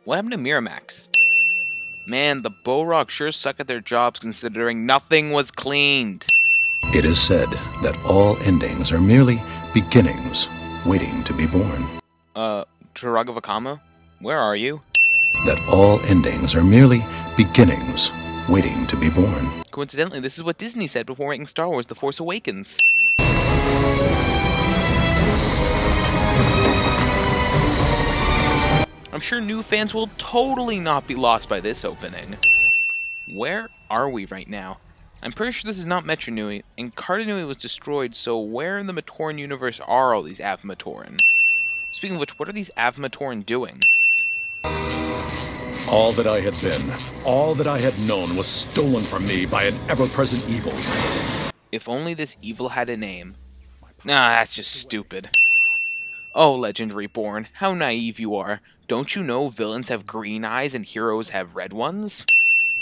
What happened to Miramax? Man, the Borog sure suck at their jobs considering nothing was cleaned. It is said that all endings are merely beginnings waiting to be born. Taragavakama? Where are you? That all endings are merely beginnings waiting to be born. Coincidentally, this is what Disney said before making Star Wars The Force Awakens. I'm sure new fans will totally not be lost by this opening. Where are we right now? I'm pretty sure this is not Metro Nui, and Cardanui was destroyed, so where in the Matoran universe are all these Avmatoran? Speaking of which, what are these Avmatoran doing? All that I had been, all that I had known was stolen from me by an ever-present evil. If only this evil had a name. Nah, that's just stupid. Oh, Legend Reborn, how naive you are. Don't you know villains have green eyes and heroes have red ones?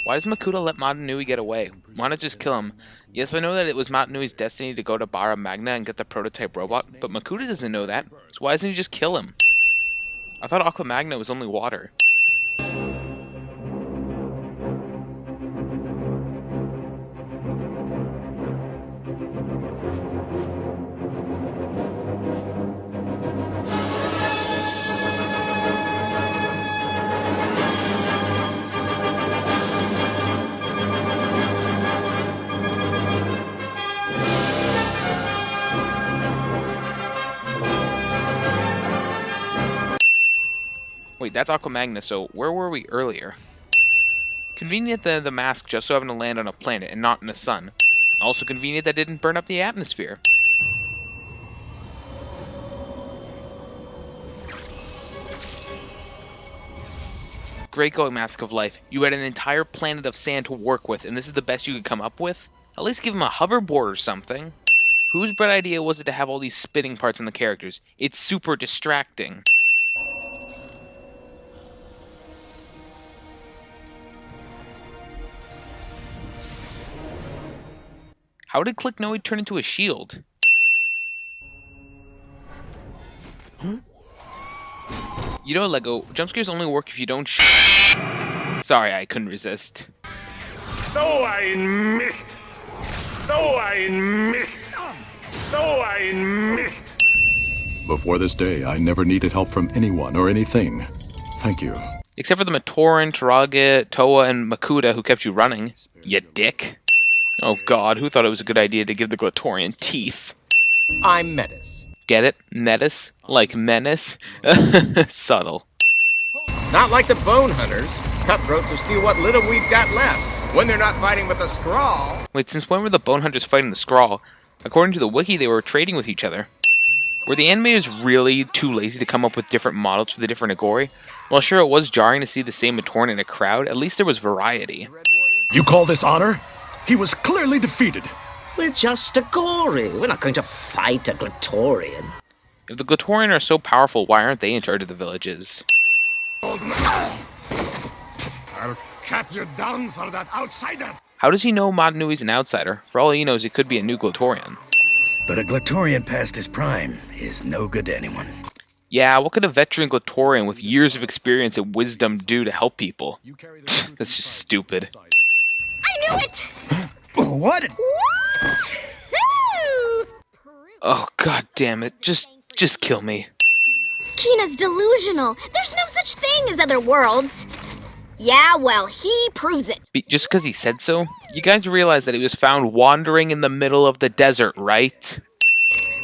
Why does Makuta let Matanui get away? Why not just kill him? Yes, I know that it was Matanui's destiny to go to Bara Magna and get the prototype robot, but Makuta doesn't know that, so why doesn't he just kill him? I thought Aqua Magna was only water. Wait, that's Aqua Magna, so where were we earlier? Convenient that the mask just so happened to land on a planet and not in the sun. Also convenient that it didn't burn up the atmosphere. Great going, Mask of Life. You had an entire planet of sand to work with, and this is the best you could come up with? At least give him a hoverboard or something. Whose bright idea was it to have all these spinning parts on the characters? It's super distracting. How did Click know he'd turn into a shield? Huh? You know, Lego, jump scares only work if you don't Sorry, I couldn't resist. So I missed! So I missed! So I missed! Before this day, I never needed help from anyone or anything. Thank you. Except for the Matoran, Taraga, Toa, and Makuta who kept you running. You dick. Oh god, who thought it was a good idea to give the Glatorian teeth? I'm Metis. Get it? Metis? Like menace? Subtle. Not like the Bone Hunters. Cutthroats will steal what little we've got left. When they're not fighting with the Skrull. Wait, since when were the Bone Hunters fighting the Skrull? According to the wiki, they were trading with each other. Were the animators really too lazy to come up with different models for the different Agori? Well, sure, it was jarring to see the same Matoran in a crowd. At least there was variety. You call this honor? He was clearly defeated. We're just a Gory. We're not going to fight a Glatorian. If the Glatorian are so powerful, why aren't they in charge of the villages? I'll cut you down for that outsider! How does he know Matanui's an outsider? For all he knows, he could be a new Glatorian. But a Glatorian past his prime is no good to anyone. Yeah, what could a veteran Glatorian with years of experience and wisdom do to help people? That's just stupid. I knew it! What? Oh, god damn it. Just kill me. Kina's delusional. There's no such thing as other worlds. Yeah, well, he proves it. Just because he said so? You guys realize that he was found wandering in the middle of the desert, right?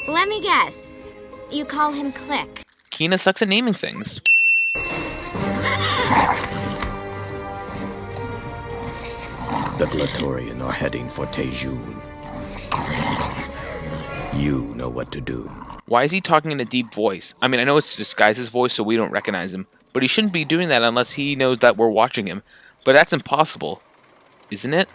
Let me guess. You call him Click. Kina sucks at naming things. The Glatorian are heading for Tejun. You know what to do. Why is he talking in a deep voice? I mean, I know it's to disguise his voice so we don't recognize him, but he shouldn't be doing that unless he knows that we're watching him. But that's impossible, isn't it?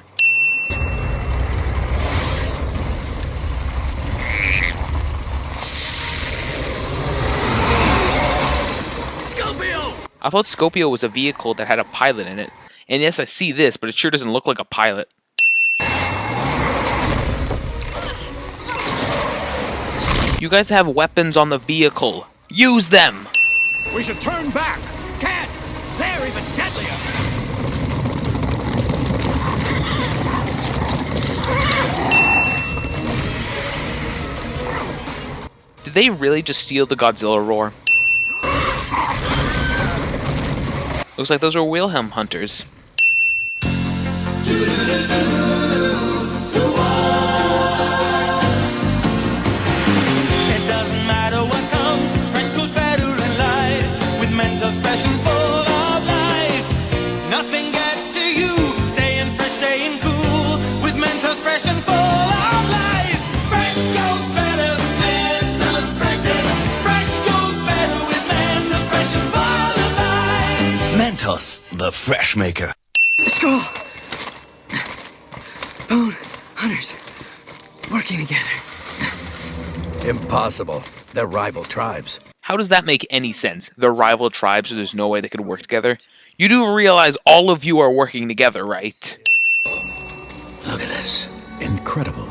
Scopio! I thought Scopio was a vehicle that had a pilot in it. And yes, I see this, but it sure doesn't look like a pilot. You guys have weapons on the vehicle. Use them! We should turn back. Can't! There they really just steal the Godzilla roar? Looks like those were Wilhelm hunters. The Fresh Maker. Scroll! Bone hunters working together. Impossible. They're rival tribes. How does that make any sense? They're rival tribes, so there's no way they could work together. You do realize all of you are working together, right? Look at this. Incredible.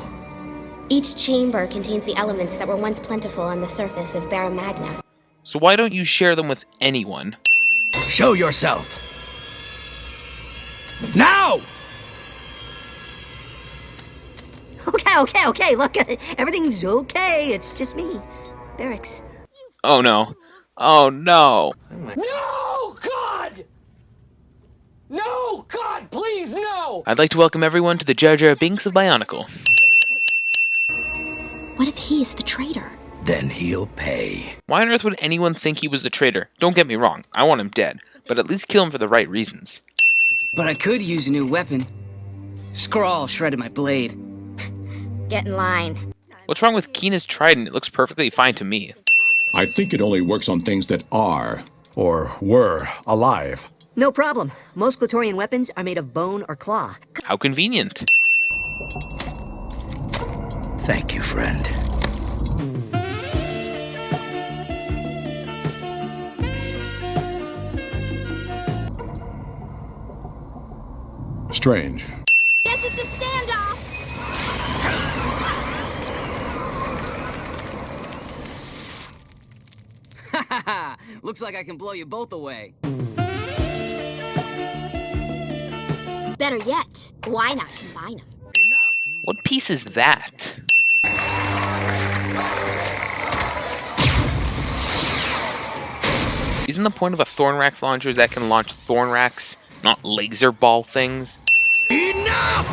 Each chamber contains the elements that were once plentiful on the surface of Barra Magna. So why don't you share them with anyone? Show yourself. Now! Okay. Look, everything's okay. It's just me. Barracks. Oh no. Oh no. No, God! No, God, please, no! I'd like to welcome everyone to the Jar Jar Binks of Bionicle. What if he's the traitor? Then he'll pay. Why on earth would anyone think he was the traitor? Don't get me wrong, I want him dead, but at least kill him for the right reasons. But I could use a new weapon. Skrull shredded my blade. Get in line. What's wrong with Keena's trident? It looks perfectly fine to me. I think it only works on things that are, or were, alive. No problem. Most Glatorian weapons are made of bone or claw. How convenient. Thank you, friend. Strange. Guess it's a standoff. Looks like I can blow you both away. Better yet, why not combine them? What piece is that? Isn't the point of a Thornrax launcher is that can launch Thornrax, not laser ball things? Enough!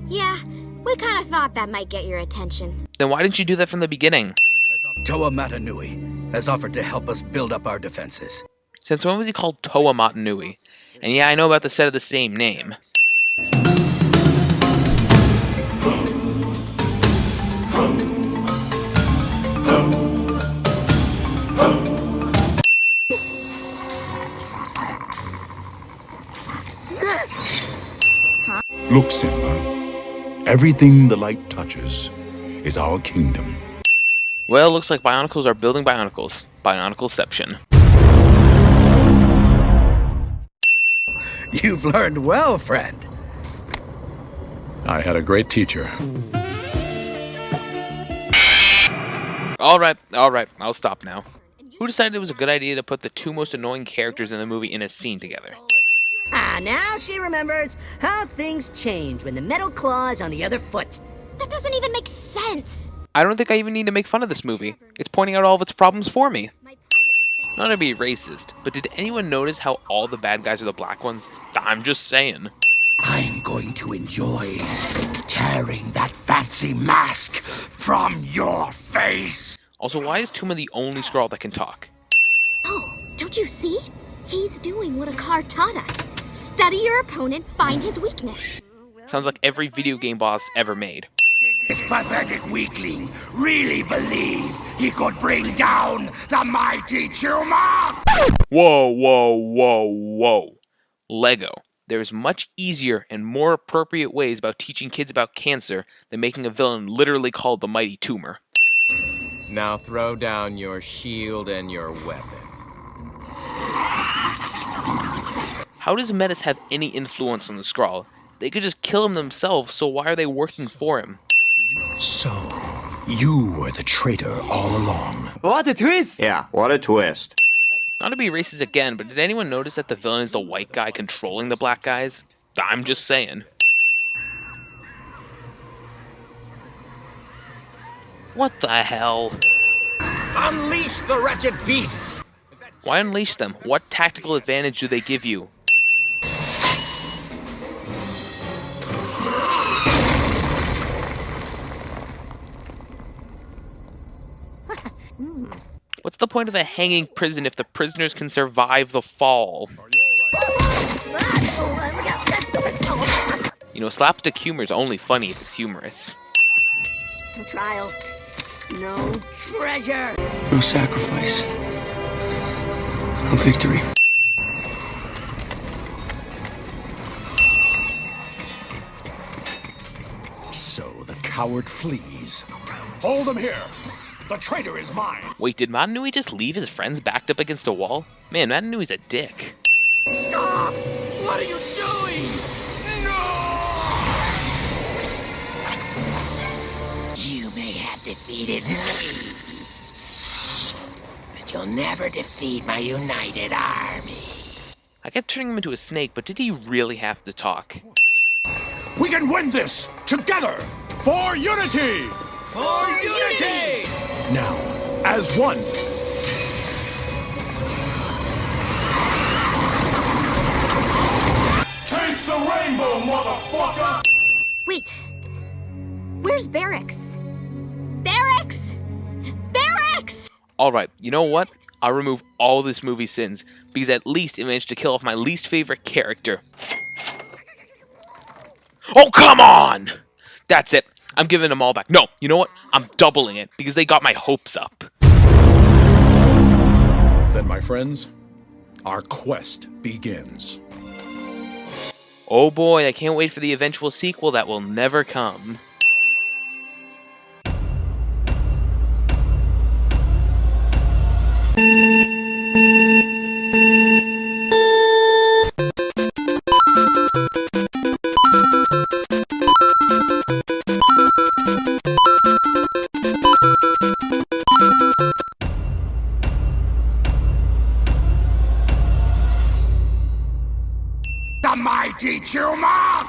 Yeah, we kind of thought that might get your attention. Then why didn't you do that from the beginning? Toa Matanui has offered to help us build up our defenses. Since when was he called Toa Matanui? And yeah, I know about the set of the same name. Look, Simba. Everything the light touches is our kingdom. Well, looks like Bionicles are building Bionicles. Bionicleception. You've learned well, friend. I had a great teacher. Alright, I'll stop now. Who decided it was a good idea to put the two most annoying characters in the movie in a scene together? Ah, now she remembers how things change when the metal claw is on the other foot. That doesn't even make sense. I don't think I even need to make fun of this movie. It's pointing out all of its problems for me. Not to be racist, but did anyone notice how all the bad guys are the black ones? I'm just saying. I'm going to enjoy tearing that fancy mask from your face. Also, why is Tuma the only Skrull that can talk? Oh, don't you see? He's doing what a card taught us. Study your opponent, find his weakness. Sounds like every video game boss ever made. This pathetic weakling really believed he could bring down the mighty Tuma? Whoa. Lego. There's much easier and more appropriate ways about teaching kids about cancer than making a villain literally called the Mighty Tumor. Now throw down your shield and your weapon. How does Metis have any influence on the Skrull? They could just kill him themselves, so why are they working for him? So, you were the traitor all along. What a twist! Yeah, what a twist. Not to be racist again, but did anyone notice that the villain is the white guy controlling the black guys? I'm just saying. What the hell? Unleash the wretched beasts! Why unleash them? What tactical advantage do they give you? What's the point of a hanging prison if the prisoners can survive the fall? You know, slapstick humor is only funny if it's humorous. No trial. No treasure. No sacrifice. No victory. So the coward flees. Hold him here. The traitor is mine. Wait, did Matanui just leave his friends backed up against a wall? Man, Matanui's a dick. Stop! What are you doing? You may have defeated me, but you'll never defeat my united army. I kept turning him into a snake, but did he really have to talk? We can win this together for unity. For unity! Now, as one. Taste the rainbow, motherfucker! Wait. Where's Barracks? Barracks! Barracks! Alright, you know what? I'll remove all this movie sins, because at least it managed to kill off my least favorite character. Oh, come on! That's it. I'm giving them all back. No, you know what? I'm doubling it, because they got my hopes up. Then, my friends, our quest begins. Oh boy, I can't wait for the eventual sequel that will never come.